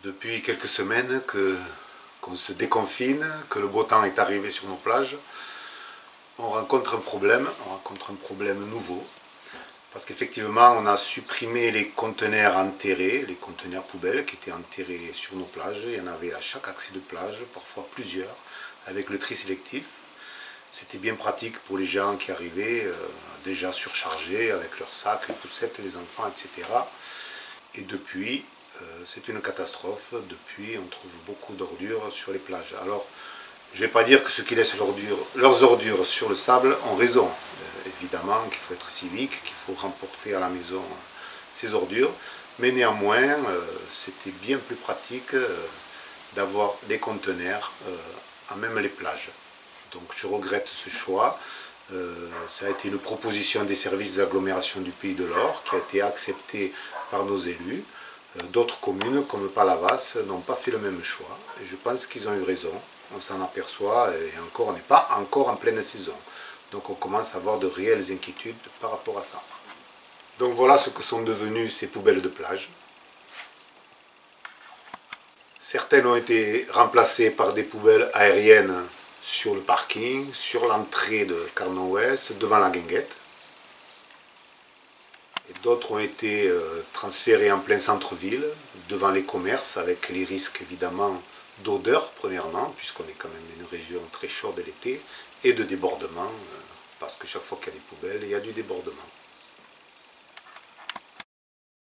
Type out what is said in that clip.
Depuis quelques semaines qu'on se déconfine, que le beau temps est arrivé sur nos plages, on rencontre un problème nouveau. Parce qu'effectivement, on a supprimé les conteneurs enterrés, les conteneurs poubelles qui étaient enterrés sur nos plages. Il y en avait à chaque accès de plage, parfois plusieurs, avec le tri sélectif. C'était bien pratique pour les gens qui arrivaient déjà surchargés avec leurs sacs, les poussettes, les enfants, etc. Et depuis, c'est une catastrophe. Depuis, on trouve beaucoup d'ordures sur les plages. Alors, je ne vais pas dire que ceux qui laissent leurs ordures sur le sable ont raison. Évidemment qu'il faut être civique, qu'il faut remporter à la maison ces ordures. Mais néanmoins, c'était bien plus pratique d'avoir des conteneurs à même les plages. Donc je regrette ce choix. Ça a été une proposition des services d'agglomération du Pays de l'Or qui a été acceptée par nos élus. D'autres communes, comme Palavas, n'ont pas fait le même choix. Et je pense qu'ils ont eu raison. On s'en aperçoit et encore, on n'est pas encore en pleine saison. Donc on commence à avoir de réelles inquiétudes par rapport à ça. Donc voilà ce que sont devenues ces poubelles de plage. Certaines ont été remplacées par des poubelles aériennes sur le parking, sur l'entrée de Carnon-Ouest, devant la guinguette. D'autres ont été transférées en plein centre-ville, devant les commerces, avec les risques évidemment d'odeur, premièrement, puisqu'on est quand même une région très chaude l'été, et de débordement, parce que chaque fois qu'il y a des poubelles, il y a du débordement.